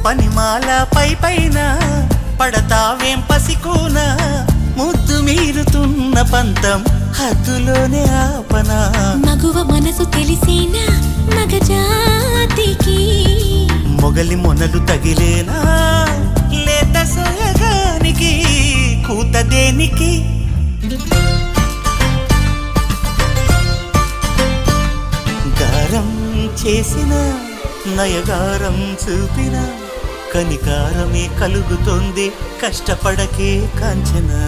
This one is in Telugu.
పనిమాల పైన పడతావేం పసికోనా ముద్దు మీరుతున్న పంతం హద్దులోనే ఆపనా మగువ మనసు తెలిసేనా మగజాతికి మొగలి మొనలు తగిలేనా లేత సోయగానికి కూత దేనికి గారం చేసిన నయగారం చూపిన కనికారమే కలుగుతోంది కష్టపడకే కాంచనా